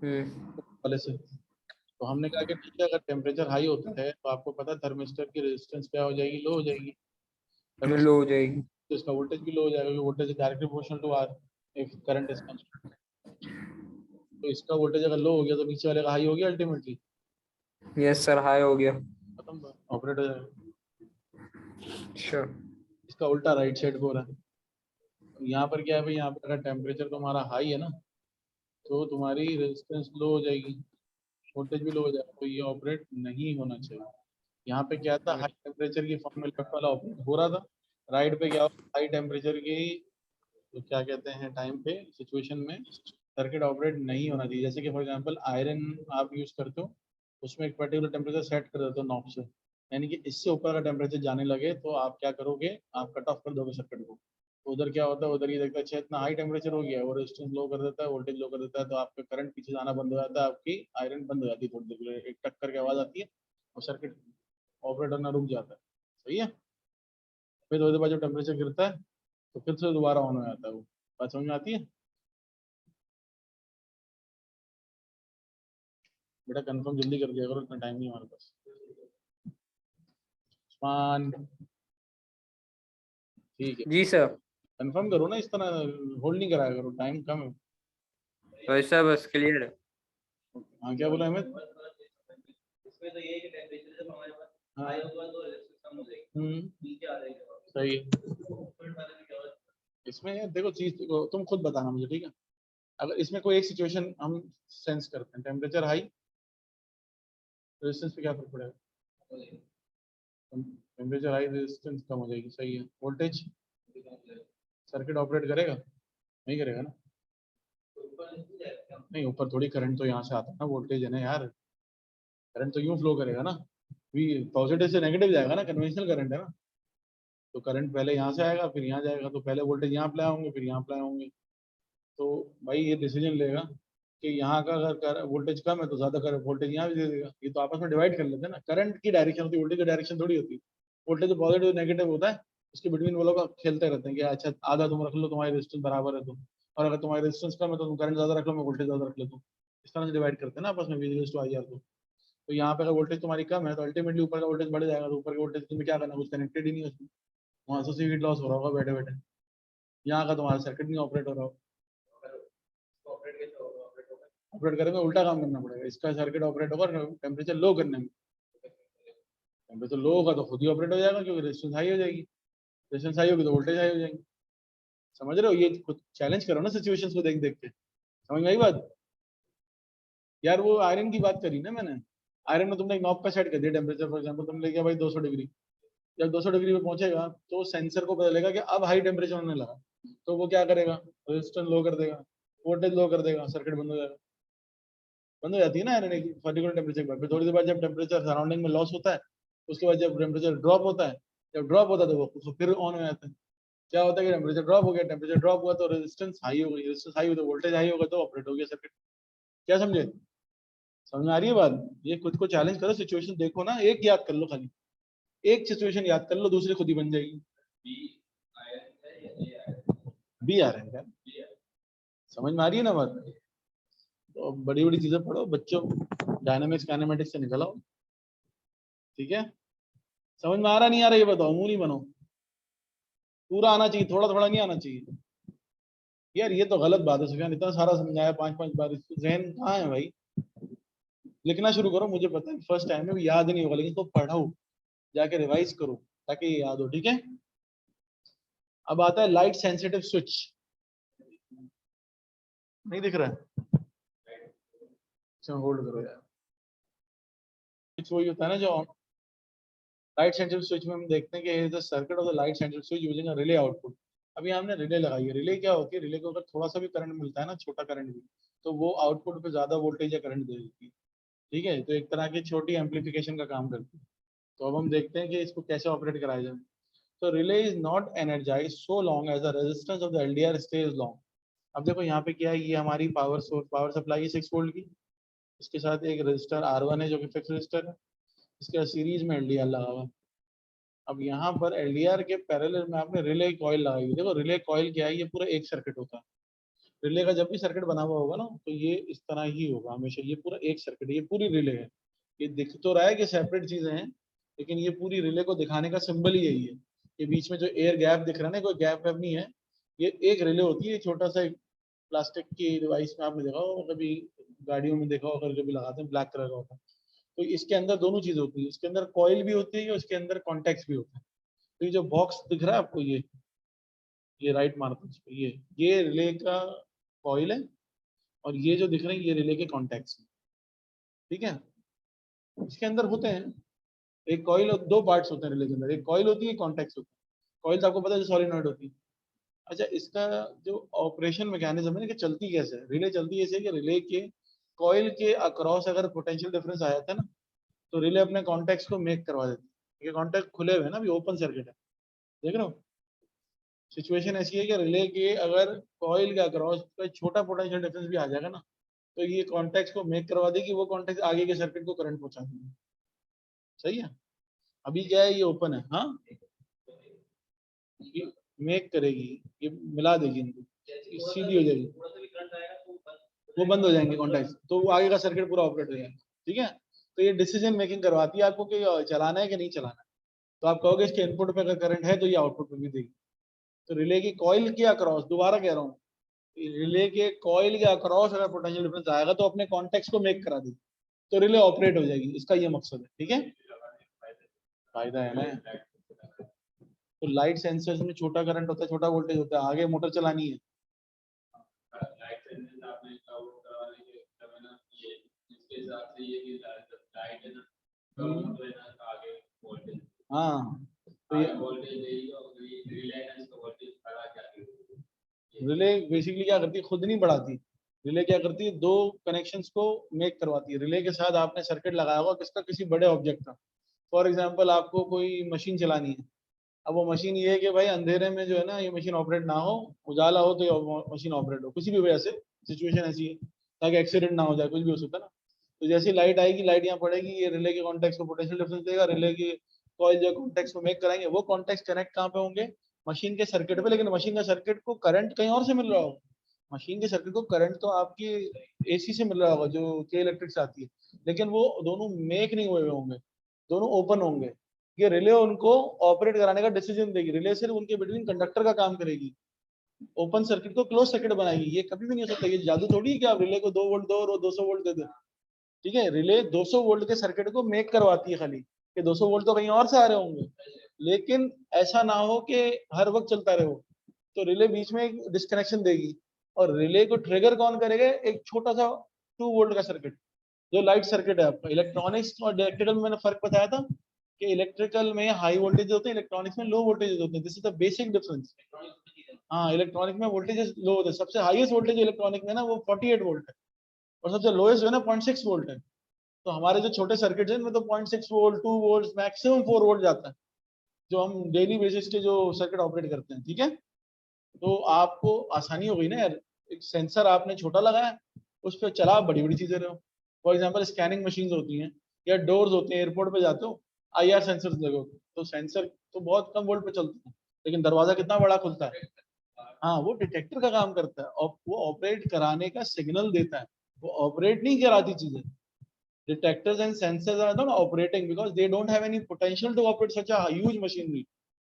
पहले से। तो हमने कहा कि ठीक है, अगर टेम्परेचर हाई होता है तो आपको पता है थर्मिस्टर की रेजिस्टेंस क्या हो जाएगी, लो हो जाएगी। लो हो जाएगी। तो इसका वोल्टेज भी लो हो जाएगा, क्योंकि voltage directly proportional to R if current is constant. तो इसका वोल्टेज अगर लो हो गया तो नीचे वाले का हाई हो गया अल्टीमेटली, यस सर, हाई हो गया। खत्म बात, ऑपरेट हो जाएगा। श्योर। इसका उल्टा राइट साइड को हो रहा है। यहाँ पर क्या है भाई, यहाँ पर अगर टेम्परेचर तुम्हारा हाई है ना तो तुम्हारी रेजिस्टेंस लो हो जाएगी, वोल्टेज भी लो हो जाएगा, तो ये ऑपरेट नहीं होना चाहिए। यहाँ पे क्या था, हाई टेम्परेचर की फॉर्म में लेफ्ट वाला ऑपरेट हो रहा था, राइट पे क्या हाई टेम्परेचर की तो क्या कहते हैं टाइम पे सिचुएशन में सर्किट ऑपरेट नहीं होना चाहिए। जैसे कि फॉर एग्जांपल आयरन आप यूज करते हो, उसमें एक पर्टिकुलर टेम्परेचर सेट कर देते हो नॉब से, यानी कि इससे ऊपर का टेम्परेचर जाने लगे तो आप क्या करोगे, आप कट ऑफ कर दोगे सर्किट को। तो उधर क्या होता है, उधर ये देखता है अच्छा इतना हाई टेम्परेचर हो गया है, वो रेजिस्टेंस लो कर देता है, वोल्टेज लो कर देता है, तो आपका करंट पीछे जाना बंद हो जाता है, आपकी आयरन बंद हो जाती है थोड़ी देर के लिए, एक टक करके आवाज आती है और सर्किट ऑपरेट होना रुक जाता है। सही है। फिर थोड़ी देर बाद जब टेम्परेचर गिरता है तो फिर से दोबारा ऑन हो जाता है वो। बात समझ में आती है? बेटा कंफर्म जल्दी कर दिया करो, इतना टाइम नहीं हमारे पास। उस्मान, ठीक है, जी सर। कंफर्म करो ना, इस तरह होल्ड नहीं कराया करो, टाइम कम है। तो ऐसा बस क्लियर है। हाँ क्या बोला अहमद? इसमें तो ये है कि टेम्परेचर जब हमारे पास हाई होगा तो रेजिस्टेंस कम हो जाएगी, नीचे आ जाएगी। सही है। इसमें यार देखो चीज देखो, तुम खुद बताना मुझे, ठीक है? अगर इसमें कोई एक सिचुएशन हम सेंस करते हैं, टेम्परेचर हाई, रेजिस्टेंस पे क्या फर्क पड़ेगा? टेम्परेचर हाई, रेजिस्टेंस कम हो जाएगी, सही है। वोल्टेज, सर्किट ऑपरेट करेगा? नहीं करेगा ना। नहीं, ऊपर थोड़ी करंट तो यहाँ से आता है ना, वोल्टेज है ना यार, करंट तो यूं फ्लो करेगा ना, भी पॉजिटिव से नेगेटिव जाएगा ना, कन्वेंशनल करंट है ना। तो करंट पहले यहाँ से आएगा फिर यहाँ जाएगा, तो पहले वोल्टेज यहाँ अप्लाई होंगे फिर यहाँ अप्लाई होंगे। तो भाई ये डिसीजन लेगा कि यहाँ का अगर वोल्टेज कम है तो ज्यादा करंट वोल्टेज यहाँ भी दे देगा, ये तो आपस में डिवाइड कर लेते हैं ना। करंट की डायरेक्शन होती है, वोल्टेज की डायरेक्शन थोड़ी होती है। वोल्टेज पॉजिटिव नेगेटिव होता है, उसके बिटवीन वो लोग खेलते रहते हैं कि अच्छा आधा तुम रख लो, तुम्हारी रेजिस्टेंस बराबर है तो, और अगर तुम्हारी रेजिस्टेंस कम है तो तुम करंट ज्यादा रख लो, मैं वोल्टेज ज्यादा रख लेता हूँ। इस तरह से डिवाइड करते हैं ना आपस में, V टू IR को। तो यहाँ पे अगर वोल्टेज तुम्हारी कम है तो अल्टीमेटली ऊपर का वोल्टेज बढ़ जाएगा, तो ऊपर के वोल्टेज तुम्हें क्या करना, कुछ कनेक्टेड ही नहीं है उसमें, वहां से हीट लॉस हो रहा होगा बैठे बैठे, यहाँ का तुम्हारा सर्किट नहीं ऑपरेट हो रहा होगा। ऑपरेट करेंगे उल्टा काम करना पड़ेगा, इसका सर्किट ऑपरेट होगा टेम्परेचर लो करने में। टेम्परेचर लो होगा तो खुद ही ऑपरेट हो जाएगा, क्योंकि रेजिस्टेंस हाई हो जाएगी, रेजिस्टेंस हाई होगी तो वोल्टेज हाई हो जाएगी। समझ रहे हो? ये खुद चैलेंज करो ना सिचुएशंस को देख देख के, समझ में आई बात? यार वो आयरन की बात करी ना मैंने, आयरन में तुमने एक नॉब का सेट कर दिया टेम्परेचर, फॉर एग्जांपल तुमने लिया भाई 200 डिग्री। जब 200 डिग्री पे पहुंचेगा तो सेंसर को पता लगेगा कि अब हाई टेम्परेचर होने लगा, तो वो क्या करेगा, रेजिस्टेंस लो कर देगा, वोल्टेज लो कर देगा, सर्किट बंद हो जाएगा। बंद हो जाती है ना आयरन एक पर्टिकुलर टेम्परेचर पर। फिर थोड़ी देर बाद जब टेम्परेचर सराउंडिंग में लॉस होता है, उसके बाद जब टेम्परेचर ड्रॉप होता है, जब ड्रॉप होता है तो वो फिर ऑन हो जाता है। क्या होता है कि टेम्परेचर ड्रॉप हो गया, टेम्परेचर ड्रॉप हुआ तो रेजिस्टेंस हाई हो गई, रेजिस्टेंस हाई हुई तो वोल्टेज हाई होगा तो ऑपरेट हो गया सर्किट। क्या समझे? समझ में आ रही है बात? ये खुद को चैलेंज करो, सिचुएशन देखो ना, एक याद कर लो खाली, एक सिचुएशन याद कर लो, दूसरी खुद ही बन जाएगी। बी आ रहा है, समझ में आ रही है ना बात? तो बड़ी बड़ी चीजें पढ़ो बच्चों, डायनामिक्स काइनेमेटिक्स से निकल आओ, ठीक है? समझ में आ रहा नहीं आ रहा ये बताओ, मुंह नहीं बनो, पूरा आना चाहिए, थोड़ा थोड़ा नहीं आना चाहिए। यार ये तो गलत बात है सुफियान, इतना सारा समझाया 5-5 बार, जहन कहाँ है भाई? लिखना शुरू करो, मुझे पता है फर्स्ट टाइम में भी याद नहीं होगा, लेकिन तो पढ़ो, जाके रिवाइज करो ताकि ये याद हो, ठीक है? अब आता है लाइट सेंसिटिव स्विच, नहीं दिख रहा है? अच्छा होल्ड करो यार, स्विच वही होता है ना जो लाइट सेंसिटिव स्विच में हम देखते हैं कि the circuit of the light sensitive switch using a relay output. अभी हमने रिले लगाई है, रिले क्या होती है, रिले को अगर थोड़ा सा भी करंट मिलता है ना, छोटा करंट भी, तो वो आउटपुट पे ज्यादा वोल्टेज या करंट दे देती है, ठीक है? तो एक तरह की छोटी एम्पलीफिकेशन का काम करती है। तो अब हम देखते हैं कि इसको कैसे ऑपरेट कराया जाए। तो relay is not energise so long as the resistance of the LDR stays long. अब देखो यहाँ पे क्या है, ये हमारी पावर सोर्स, पावर सप्लाई है 6 वोल्ट की, इसके साथ एक रजिस्टर R1 है जो कि फिक्स रजिस्टर है, इसके बाद सीरीज में LDR लगा हुआ है। अब यहाँ पर LDR के पैरेलल में आपने रिले कॉइल लगाई हुई है। देखो रिले कॉइल क्या है, ये पूरा एक सर्किट होता है। रिले का जब भी सर्किट बना हुआ होगा ना तो ये इस तरह ही होगा हमेशा, ये पूरा एक सर्किट, ये पूरी रिले है। ये दिख तो रहा है कि सेपरेट चीजें हैं, लेकिन ये पूरी रिले को दिखाने का सिंबल ही यही है। ये बीच में जो एयर गैप दिख रहा है ना, कोई गैप वैप नहीं है, ये एक रिले होती है। छोटा सा एक प्लास्टिक की डिवाइस में आपने देखा हो, कभी गाड़ियों में देखा होगा, कभी लगाते हैं, ब्लैक कलर का होता है। तो इसके अंदर दोनों चीज होती है, इसके अंदर कॉइल भी होती है, उसके अंदर कॉन्टेक्ट भी होता है। तो ये जो बॉक्स दिख रहा है आपको, ये राइट मारता है इसको, ये रिले का कॉइल है, और ये जो दिख रहे हैं ये रिले के कॉन्टेक्ट्स हैं। ठीक है, इसके अंदर होते हैं एक कॉइल, दो पार्ट्स होते हैं रिले के अंदर, एक कॉइल होती है, कॉन्टेक्ट्स होते हैं। कॉइल तो आपको पता है सॉलिनॉइड होती है। अच्छा, इसका जो ऑपरेशन मैकेनिज्म है ना कि चलती कैसे है, रिले चलती ऐसे है कि रिले के कॉइल के अक्रॉस अगर पोटेंशियल डिफरेंस आ जाता है ना, तो रिले अपने कॉन्टेक्ट्स को मेक करवा देती है। ये कॉन्टेक्ट खुले हुए हैं ना, अभी ओपन सर्किट है, देख रहे हो। सिचुएशन ऐसी है कि रिले के अगर कॉइल के अक्रॉस कोई छोटा पोटेंशियल डिफरेंस भी आ जाएगा ना, तो ये कॉन्टेक्ट को मेक करवा देगी, वो कॉन्टेक्ट आगे के सर्किट को करंट पहुंचा देगी। सही है। अभी क्या है, ये ओपन है, हाँ, ये मेक करेगी, ये मिला देगी इनको, ये सीधी हो जाएगी, वो बंद हो जाएंगे कॉन्टेक्ट, तो वो आगे का सर्किट पूरा ऑपरेट हो जाएगा। ठीक है, तो ये डिसीजन मेकिंग करवाती है आपको कि चलाना है कि नहीं चलाना है। तो आप कहोगे इसके इनपुट पे अगर करंट है तो ये आउटपुट पे भी देगी। तो रिले की कॉइल के अक्रॉस, दोबारा कह रहा हूँ, रिले के कॉइल के अक्रॉस अगर पोटेंशियल डिफरेंस आएगा तो अपने कॉन्टेक्ट को मेक करा देगी, तो रिले ऑपरेट हो जाएगी। इसका ये मकसद है। ठीक है, फायदा है ना। तो लाइट सेंसर्स में छोटा करंट होता है, छोटा वोल्टेज होता है, आगे मोटर चलानी है। हाँ, तो रिले बेसिकली क्या करती है, खुद नहीं बढ़ाती। रिले क्या करती है, दो कनेक्शंस को मेक करवाती है। रिले के साथ आपने सर्किट लगाया होगा किसका, किसी बड़े ऑब्जेक्ट का। फॉर एग्जांपल आपको कोई मशीन चलानी है। अब वो मशीन ये है कि भाई अंधेरे में जो है ना ये मशीन ऑपरेट ना हो, उजाला हो तो ये मशीन ऑपरेट हो, किसी भी वजह से सिचुएशन ऐसी है, ताकि एक्सीडेंट ना हो जाए, कुछ भी हो सकता है ना। तो जैसी लाइट आएगी, लाइट यहाँ पड़ेगी, ये रिले के कॉन्टेक्ट को पोटेंशियल डिफरेंस देगा, रिले की कॉइल जो कॉन्टेक्ट को मेक कराएंगे, वो कॉन्टेक्ट कनेक्ट कहाँ पे होंगे, मशीन के सर्किट पे। लेकिन मशीन का सर्किट को करंट कहीं और से मिल रहा होगा। मशीन के सर्किट को करंट तो आपकी AC से मिल रहा होगा जो के इलेक्ट्रिक से आती है, लेकिन वो दोनों मेक नहीं हुए होंगे, दोनों ओपन होंगे। ये रिले उनको ऑपरेट कराने का डिसीजन देगी। रिले सिर्फ उनके बिटवीन कंडक्टर का काम करेगी, ओपन सर्किट को क्लोज सर्किट बनाएगी। ये कभी भी नहीं हो सकता, ये जादू थोड़ी है कि आप रिले को 2 वोल्ट दो और वो 200 वोल्ट दे दो। ठीक है, रिले 200 वोल्ट के सर्किट को मेक करवाती है खाली, कि 200 वोल्ट तो कहीं और से आ रहे होंगे, लेकिन ऐसा ना हो कि हर वक्त चलता रहे वो। तो रिले बीच में एक डिस्कनेक्शन देगी, और रिले को ट्रिगर कौन करेगा, एक छोटा सा 2 वोल्ट का सर्किट, जो लाइट सर्किट है आपका। इलेक्ट्रॉनिक्स और इलेक्ट्रिकल में मैंने फर्क बताया था कि इलेक्ट्रिकल में हाई वोल्टेज होते हैं, इलेक्ट्रॉनिक्स में लो वोल्टेज होते हैं। This is the basic difference. हाँ, इलेक्ट्रॉनिक में वोल्टेज लो होते हैं। सबसे हाईएस्ट वोल्टेज इलेक्ट्रॉनिक में ना वो 48 वोल्ट है, और सबसे लोएस्ट जो है ना 0.6 वोल्ट है। तो हमारे जो छोटे सर्किट है इनमें तो 0.6 वोल्ट, 2 वोल्ट, मैक्सिमम 4 वोल्ट जाता है, जो हम डेली बेसिस के जो सर्किट ऑपरेट करते हैं। ठीक है, तो आपको आसानी हो गई ना यार। एक सेंसर आपने छोटा लगाया, उस पर चला बड़ी बड़ी चीजें रहे हो। फॉर एग्जाम्पल स्कैनिंग मशीन होती हैं, या डोर्स होते हैं, एयरपोर्ट पे जाते हो, IR सेंसर लगे होते हैं, तो सेंसर तो बहुत कम वोल्ट पे चलते हैं, लेकिन दरवाजा कितना बड़ा खुलता है। हाँ, वो डिटेक्टर का काम करता है, और वो ऑपरेट कराने का सिग्नल देता है, वो ऑपरेट नहीं कराती चीजें। Detectors and sensors are not operating because they don't have any potential to operate such a huge machinery.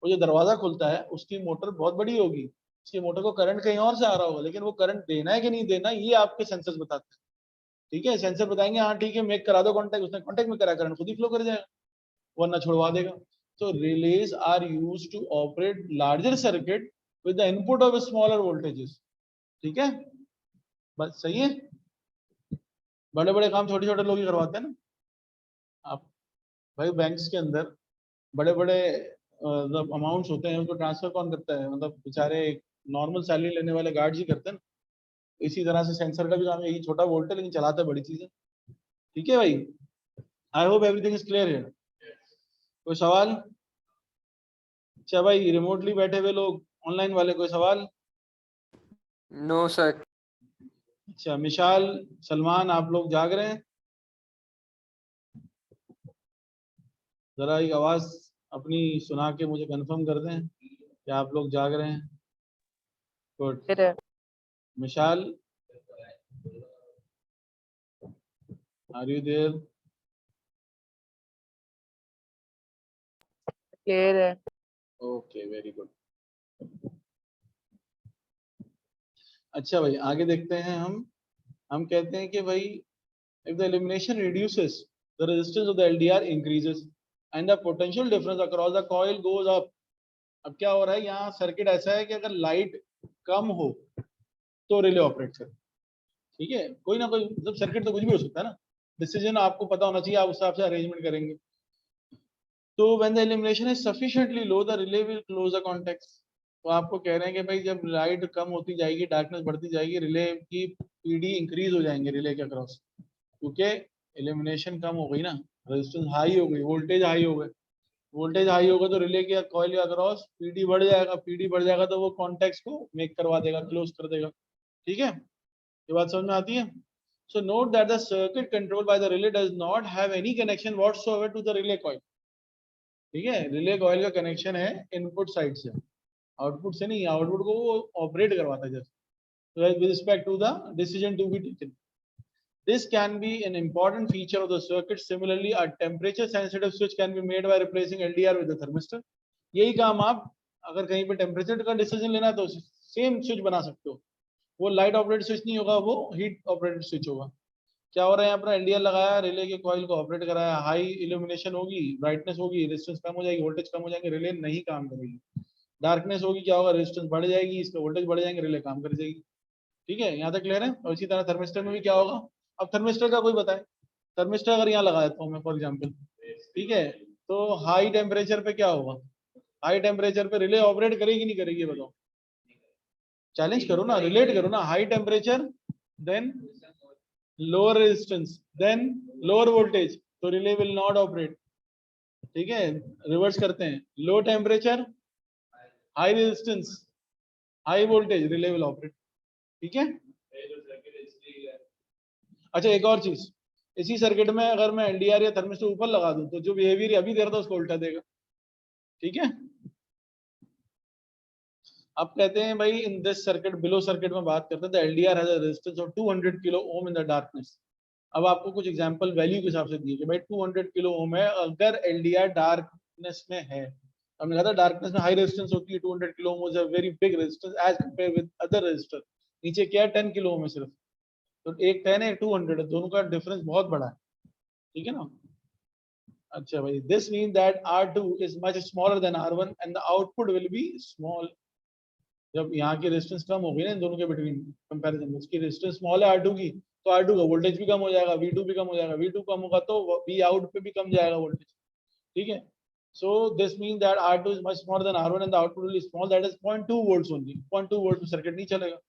वो जो दरवाजा खुलता है उसकी मोटर बहुत बड़ी होगी, उसकी मोटर को करंट कहीं और से आ रहा होगा, लेकिन वो करंट देना है कि नहीं देना ये आपके सेंसर्स बताते हैं। ठीक है, सेंसर बताएंगे हाँ ठीक है मेक करा दो कॉन्टेक्ट, उसने कॉन्टेक्ट में करा, करंट खुद ही फ्लो कर जाएगा, वरना छुड़वा देगा। तो relays are use to operate larger circuit with the input of smaller voltages. ठीक है, बस सही है। बड़े बड़े काम छोटे छोटे लोग ही करवाते हैं ना। आप भाई बैंक्स के अंदर बड़े बड़े मतलब अमाउंट्स होते हैं, उनको ट्रांसफर कौन करता है, मतलब बेचारे नॉर्मल सैलरी लेने वाले गार्ड ही करते हैं ना। इसी तरह से सेंसर का भी काम यही, छोटा वोल्ट है लेकिन चलाता है बड़ी चीजें। ठीक है भाई, I hope everything is clear है। कोई सवाल? अच्छा भाई, रिमोटली बैठे हुए लोग, ऑनलाइन वाले, कोई सवाल? No sir. अच्छा, मिशाल, सलमान, आप लोग जाग रहे हैं? जरा एक आवाज अपनी सुना के मुझे कंफर्म कर दें कि आप लोग जाग रहे हैं। Good. Clear Mishal, are you there? है। Okay, very good. अच्छा भाई, आगे देखते हैं हम कहते हैं कि भाई if the elimination reduces, the resistance of the LDR increases and the potential difference across the coil goes up. अब क्या हो रहा है, यहाँ सर्किट ऐसा है कि अगर लाइट कम हो तो रिले ऑपरेट करे। ठीक है, कोई ना कोई मतलब सर्किट तो कुछ भी हो सकता है ना, डिसीजन आपको पता होना चाहिए, आप उस हिसाब से अरेंजमेंट करेंगे। तो when the illumination is sufficiently low, the relay will close the contacts. तो आपको कह रहे हैं कि भाई जब लाइट कम होती जाएगी, डार्कनेस बढ़ती जाएगी, रिले की पीडी इंक्रीज हो जाएंगे रिले के अक्रॉस, क्योंकि इल्यूमिनेशन कम हो गई ना, रेजिस्टेंस हाई हो गई, वोल्टेज हाई हो गए। वोल्टेज हाई होगा तो रिले के कॉइल के अक्रॉस पीडी बढ़ जाएगा, पीडी बढ़ जाएगा तो वो कॉन्टैक्ट्स को मेक करवा देगा, क्लोज कर देगा। ठीक है, ये बात समझ में आती है? So note that the circuit control by the relay does not have any connection whatsoever to the relay coil. ठीक है, रिले कॉइल का कनेक्शन है इनपुट साइड से, आउटपुट से नहीं। आउटपुट को वो ऑपरेट करवाता है just with respect to the decision to be taken. This can be an important feature of the circuit. Similarly, a temperature sensitive switch can be made by replacing LDR with the thermistor. यही काम आप अगर कहीं पे temperature का decision लेना है तो सेम स्विच बना सकते हो। वो लाइट ऑपरेटेड स्विच नहीं होगा, वो हीट ऑपरेटेड स्विच होगा। क्या हो रहा है, यहाँ पर एलडीआर लगाया, रिले के कॉइल को ऑपरेट कराया, हाई इल्यूमिनेशन होगी, ब्राइटनेस होगी, रेजिस्टेंस कम हो जाएगी, वोल्टेज कम हो जाएंगे, रिले नहीं काम करेगी। डार्कनेस होगी, क्या होगा, रेजिस्टेंस बढ़ जाएगी, इसका वोल्टेज बढ़ जाएंगे, रिले काम कर जाएगी। ठीक है, यहाँ तक क्लियर है? और इसी तरह थर्मिस्टर में भी क्या होगा। अब थर्मिस्टर का कोई बताए, थर्मिस्टर अगर यहाँ लगा देता हूँ मैं फॉर एग्जाम्पल, ठीक है, तो हाई टेम्परेचर पे क्या होगा, हाई टेम्परेचर पे रिले ऑपरेट करेगी नहीं करेगी, बताओ, चैलेंज करो ना, रिलेट करो ना। High temperature then lower resistance then lower voltage, तो रिले विल नॉट ऑपरेट। ठीक है, रिवर्स करते हैं, low temperature high resistance high voltage, relay will operate. ठीक है, अच्छा एक और चीज, इसी सर्किट में अगर मैं एलडीआर या थर्मिस्टर ऊपर लगा दूं तो जो बिहेवियर अभी दे रहा था उसको उल्टा देगा। ठीक है, अब कहते हैं भाई in this circuit, below circuit में बात करते हैं, तो LDR has a resistance of 200 kilo Om in the darkness. अब आपको कुछ एग्जांपल वैल्यू के हिसाब से दिए कि भाई 200 किलो ओम है अगर एलडीआर डार्कनेस में है। हमने कहा था डार्कनेस में हाई रेजिस्टेंस होती है, 200 kilo ohm is a very big resistance as compare with other resistor. नीचे क्या है, 10 किलो ओम है सिर्फ, तो एक 10 है, एक 200 है, दोनों का डिफरेंस बहुत बड़ा है। ठीक है ना। अच्छा भाई, this means that R2 is much smaller than R1 and the output will be small. जब यहाँ की रेजिस्टेंस कम हो गई ना इन दोनों के बिटवीन कंपैरिजन में, उसकी रेजिस्टेंस स्मॉल है R2 की, तो R2 का वोल्टेज भी कम हो जाएगा, V2 भी कम हो जाएगा, V2 कम होगा तो V out पे भी कम जाएगा वोल्टेज। ठीक है, so this means that R2 is much smaller than R1 and the output will be small, that is 0.2 volts only. 0.2 volt में सर्किट नहीं चलेगा।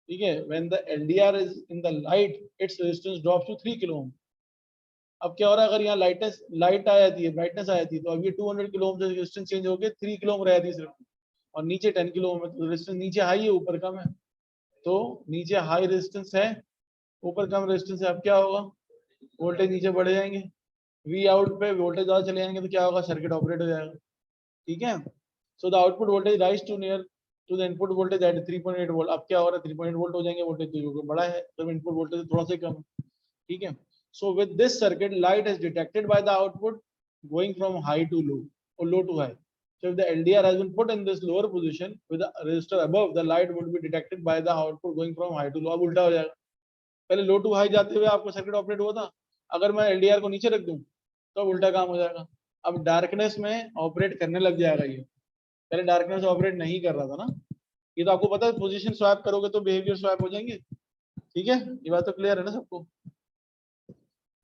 ठीक है, when the LDR is in the light, its resistance drops to 3 kilo ohm. अब क्या हो रहा है, अगर यहाँ लाइट आ जाती है, ब्राइटनेस आ जाती है, तो अब ये 200 किलो ओम से रेजिस्टेंस चेंज होकर 3 किलो ओम रह जाती है सिर्फ, और नीचे 10 किलो ओम है, तो रेजिस्टेंस नीचे हाई है ऊपर कम है, तो नीचे हाई रेजिस्टेंस है ऊपर कम रेजिस्टेंस है। अब क्या होगा, वोल्टेज नीचे बढ़ जाएंगे, वी आउट पे वोल्टेज ज्यादा चले जाएंगे, तो क्या होगा, सर्किट ऑपरेट हो जाएगा। ठीक है, so the output voltage rise to near to the input voltage at 3.8 volt. अब क्या हो रहा है, 3.8 वोल्ट हो जाएंगे, वोल्टेज तो बड़ा है, तो इनपुट वोल्टेज थोड़ा सा कम है। ठीक है, so with this circuit light is detected by the output going from high to low or low to high. So if the LDR has been put in this lower position with the resistor above, the light would be detected by the output going from high to low. अब उल्टा हो जाएगा, पहले लो to high जाते हुए आपको circuit operate हुआ था, अगर मैं एलडीआर को नीचे रख दूं तो उल्टा काम हो जाएगा। अब डार्कनेस में ऑपरेट करने लग जाएगा ये, पहले डार्कनेस ऑपरेट नहीं कर रहा था ना। ये तो आपको पता है, पोजीशन स्वैप करोगे तो बिहेवियर स्वैप हो जाएंगे। ठीक है, ये बात तो क्लियर है ना सबको।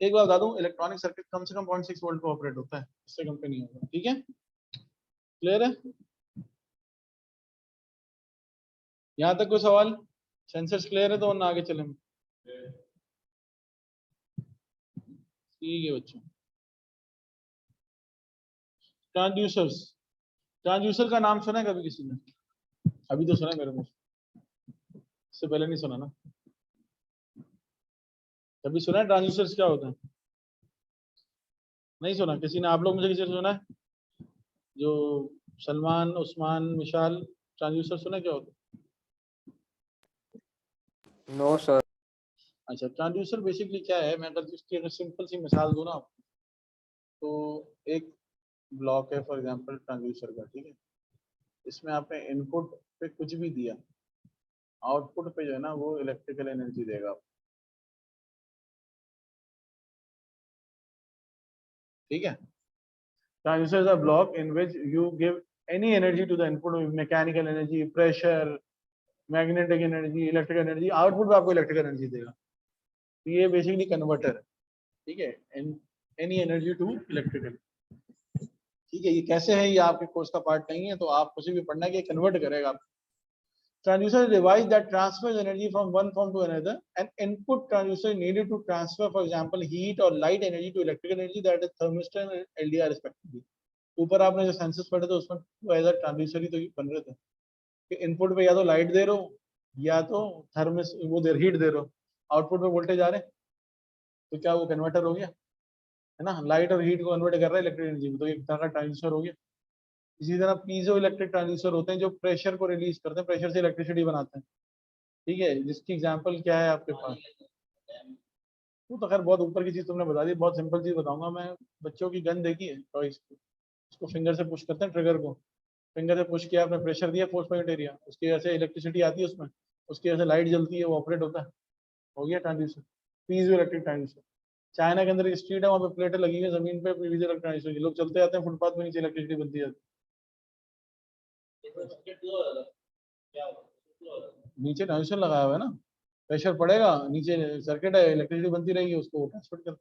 एक बात बता दूं, इलेक्ट्रॉनिक सर्किट कम से कम 0.6 वोल्ट पे ऑपरेट होता है, इससे कम पे नहीं होगा। ठीक है, क्लियर है? यहाँ तक कोई सवाल? सेंसर्स क्लियर है तो वरना आगे चलें। ठीक है बच्चों, ट्रांसड्यूसर्स, ट्रांसड्यूसर का नाम सुना है कभी किसी ने? अभी तो सुना है मेरे मुंह से, इससे पहले नहीं सुना ना। कभी सुना है ट्रांसड्यूसर्स क्या होता है? नहीं सुना किसी ने? आप लोग मुझे किसी ने सुना है? जो सलमान, उस्मान, विशाल, ट्रांसड्यूसर सुना क्या होता है? No sir. अच्छा, ट्रांसड्यूसर बेसिकली क्या है, मैं अगर इसकी अगर सिंपल सी मिसाल दूं ना आपको, तो एक ब्लॉक है फॉर एग्जांपल ट्रांसड्यूसर का, ठीक है? इसमें आपने इनपुट पे कुछ भी दिया, आउटपुट पे जो है ना वो इलेक्ट्रिकल एनर्जी देगा आपको, ठीक है? Transistor is a block in which you give any energy to the input, mechanical energy, pressure, magnetic energy, electric energy, output पे आपको इलेक्ट्रिकल एनर्जी देगा। तो ये बेसिकली कन्वर्टर है, ठीक है? एनी एनर्जी टू इलेक्ट्रिकल, ठीक है? ये कैसे है, ये आपके कोर्स का पार्ट नहीं है, तो आप कुछ भी पढ़ना है कि कन्वर्ट करेगा। Transducer is a device that transfers energy from one form to another. An input transducer needed to transfer, for example, heat or light energy to electrical energy, that is thermistor and LDR respectively. ऊपर आपने जो census पढ़े थे उसमें तो as a transducer ही तो बन रहे थे कि इनपुट पे या तो लाइट दे रहे हो या तो थर्मस वो दे हीट दे रहे हो, आउटपुट पे वोल्टेज आ रहे हैं, तो क्या वो कन्वर्टर हो गया? है ना, लाइट और हीट को कन्वर्ट कर रहा है इलेक्ट्रिक एनर्जी में, तो एक तरह का ट्रांसड्यूसर हो गया। इसी तरह पीजो इलेक्ट्रिक ट्रांसड्यूसर होते हैं जो प्रेशर को रिलीज करते हैं, प्रेशर से इलेक्ट्रिसिटी बनाते हैं, ठीक है? जिसकी एग्जांपल क्या है आपके पास? वो तो खैर बहुत ऊपर की चीज तुमने बता दी, बहुत सिंपल चीज बताऊंगा मैं। बच्चों की गन देखी है टॉयज की, उसको फिंगर से पुश करते हैं, ट्रिगर को फिंगर से पुश किया, आपने प्रेशर दिया, फोर्स पॉइंट एरिया, उसकी वजह से इलेक्ट्रिसिटी आती है उसमें, उसकी वजह से लाइट जलती है, वो ऑपरेट होता है, हो गया transducer, piezo electric transducer. China के अंदर एक स्ट्रीट है, वहाँ पे प्लेटें लगी हुई है जमीन पे, पीजो इलेक्ट्रिक ट्रांसड्यूसर की, लोग चलते जाते हैं फुटपाथ पे, नीचे इलेक्ट्रिसिटी बनती जाती है। नीचे ट्रांसड्यूसर लगाया हुआ है ना, प्रेशर पड़ेगा नीचे, सर्किट है, इलेक्ट्रिसिटी बनती रहेगी, उसको ट्रांसफर कर।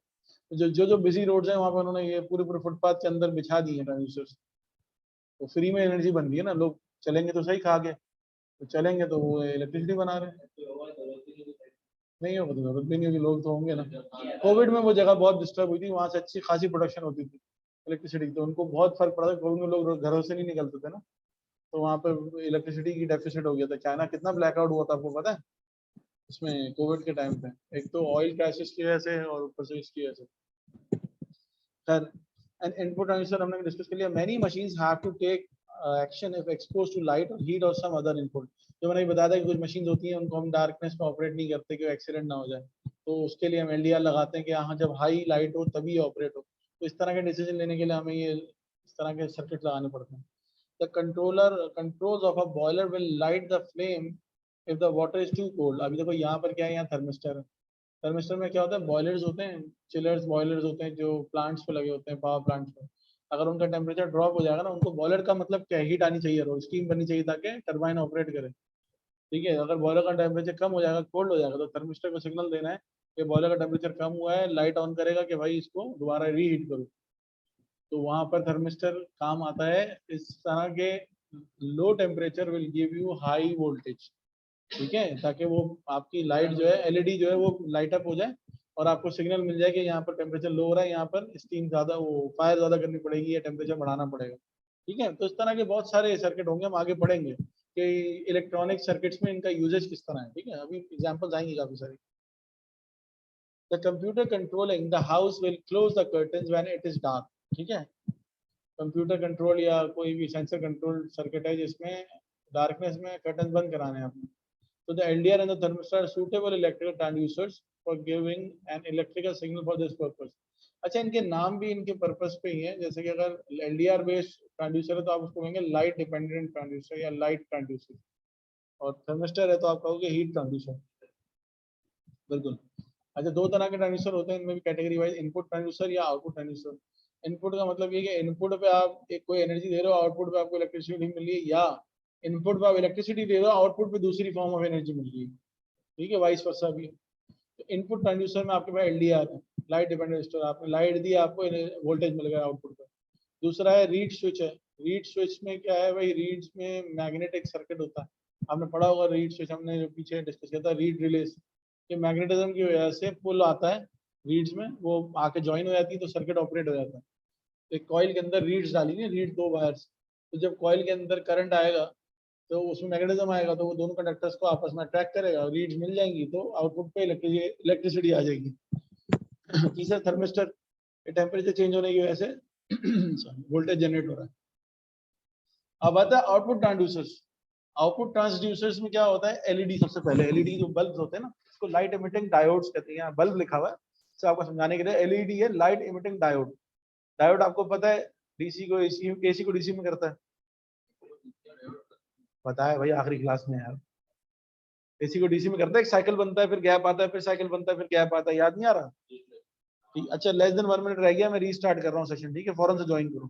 जो बिजी रोड्स हैं वहाँ पे उन्होंने ये पूरे पूरे फुटपाथ के अंदर बिछा दिए हैं ट्रांसड्यूसर, तो फ्री में एनर्जी बन रही है ना, लोग चलेंगे तो सही खा के, तो चलेंगे तो वो इलेक्ट्रिसिटी बना रहे हैं। नहीं होगा तो जरूरत भी नहीं होगी, लोग तो होंगे ना। कोविड में वो जगह बहुत डिस्टर्ब हुई थी, वहां से अच्छी खासी प्रोडक्शन होती थी इलेक्ट्रिसिटी, तो उनको बहुत फर्क पड़ा था, कोविड में लोग घरों से नहीं निकलते थे ना, तो वहाँ पे इलेक्ट्रिसिटी की डेफिसिट हो गया था। चाइना कितना ब्लैकआउट हुआ था आपको पता है उसमें, कोविड के टाइम पे? एक तो ऑयल क्राइसिस की वजह से और ऊपर से इसकी वजह से। खैर, एन इनपुट ट्रांजिस्टर हमने डिस्कस कर लिया। Many machines have to take action if expose to light or heat or some other input. जो मैंने बताया था कि कुछ मशीन होती हैं उनको हम डार्कनेस में ऑपरेट नहीं करते कि एक्सीडेंट ना हो जाए, तो उसके लिए हम एलडीआर लगाते हैं कि हाँ जब हाई लाइट हो तभी ऑपरेट हो। तो इस तरह के डिसीजन लेने के लिए हमें ये इस तरह के सर्किट लगाने पड़ते हैं। The controller controls of a boiler will light the flame if the water is too cold. अभी देखो यहाँ पर क्या है, यहाँ थर्मिस्टर है, थर्मिस्टर में क्या होता है, बॉयलर्स होते हैं, चिलर्स बॉयलर्स होते हैं जो प्लांट्स पे लगे होते हैं, पावर प्लांट्स पे। अगर उनका टेम्परेचर ड्रॉप हो जाएगा ना, उनको बॉयलर का मतलब क्या है, हीट आनी चाहिए, रोज स्टीम बननी चाहिए ताकि टरबाइन ऑपरेट करे, ठीक है? अगर बॉयलर का टेम्परेचर कम हो जाएगा, कोल्ड हो जाएगा, तो थर्मिस्टर को सिग्नल देना है कि बॉयलर का टेम्परेचर कम हुआ है, लाइट ऑन करेगा कि भाई इसको दोबारा रीहीट करो। तो वहां पर थर्मिस्टर काम आता है। इस तरह के low temperature will give you high voltage, ठीक है? ताकि वो आपकी लाइट जो है, एलईडी जो है वो लाइट अप हो जाए और आपको सिग्नल मिल जाए कि यहाँ पर टेम्परेचर लो हो रहा है, यहाँ पर स्टीम ज्यादा, वो फायर ज्यादा करनी पड़ेगी या टेम्परेचर बढ़ाना पड़ेगा, ठीक है? तो इस तरह के बहुत सारे सर्किट होंगे, हम आगे पढ़ेंगे कि इलेक्ट्रॉनिक सर्किट्स में इनका यूजेज किस तरह है, ठीक है? अभी एग्जांपल्स आएंगे काफी सारी। The computer controlling the house will close the curtains when it is dark, ठीक है? कंप्यूटर कंट्रोल या कोई भी सेंसर कंट्रोल सर्किट है जिसमें डार्कनेस में कर्टन बंद कराने हैं आपने। So the LDR and the thermistor are suitable electrical transducers for giving an electrical signal for this purpose. अच्छा, इनके नाम भी इनके पर्पस पे ही है, जैसे कि अगर LDR बेस्ड ट्रांसड्यूसर है तो आप उसको कहेंगे लाइट डिपेंडेंट ट्रांसड्यूसर या लाइट ट्रांसड्यूसर, और थर्मिस्टर है तो आप कहोगे हीट ट्रांसड्यूसर। बिल्कुल। अच्छा, दो तरह के ट्रांसड्यूसर होते हैं इनमें भी कैटेगरी वाइज, इनपुट ट्रांसड्यूसर या आउटपुट ट्रांसड्यूसर। इनपुट का मतलब ये कि इनपुट पे आप एक कोई एनर्जी दे रहे हो, आउटपुट पे आपको इलेक्ट्रिसिटी मिल रही है, या इनपुट पे आप इलेक्ट्रिसिटी दे रहे हो, आउटपुट पे दूसरी फॉर्म ऑफ एनर्जी मिल रही है, ठीक है? वाइस वर्सा भी। तो इनपुट ट्रांसड्यूसर में आपके पास एलडीआर है, लाइट डिपेंडेंट रजिस्टर, आपने लाइट दी, आपको वोल्टेज मिल गया आउटपुट पे। दूसरा है रीड स्विच है। रीड स्विच में क्या है भाई, रीड्स में मैग्नेटिक सर्किट होता है, आपने पढ़ा होगा रीड स्विच, हमने जो पीछे डिस्कस किया था, रीड रिलेस। ये मैग्नेटिज्म की वजह से पुल आता है रीड्स में, वो आके ज्वाइन हो जाती है तो सर्किट ऑपरेट हो जाता है। एक कॉइल के अंदर रीड्स डाली है, रीड दो वायर्स, तो जब कॉइल के अंदर करंट आएगा तो उसमें मैग्नेटिज्म आएगा, तो वो दोनों कंडक्टर्स को आपस में अट्रैक्ट करेगा, रीड्स मिल जाएंगी तो आउटपुट पे इलेक्ट्रिसिटी आ जाएगी। तीसरा थर्मिस्टर, ये टेम्परेचर चेंज होने की वजह से वोल्टेज जनरेट हो रहा है। अब आता है आउटपुट ट्रांसड्यूसर्स। आउटपुट ट्रांसड्यूसर्स में क्या होता है, एलईडी सबसे पहले, एलईडी जो बल्ब होते हैं ना, इसको लाइट इमिटिंग डायोड्स कहते हैं। यहाँ बल्ब लिखा हुआ है, इसे आपको समझाने के लिए, एलईडी है लाइट इमिटिंग डायोड। डायोड आपको पता है डीसी को एसी, एसी को डीसी में करता है, पता है भाई आखिरी क्लास में यार। एसी को डीसी में करता है, एक साइकिल बनता है, फिर गैप आता है, फिर साइकिल बनता है, फिर गैप आता है, याद नहीं आ रहा? ठीक, अच्छा लेस देन 1 मिनट रह गया, मैं रीस्टार्ट कर रहा हूँ सेशन, ठीक है, फौरन से ज्वाइन करो।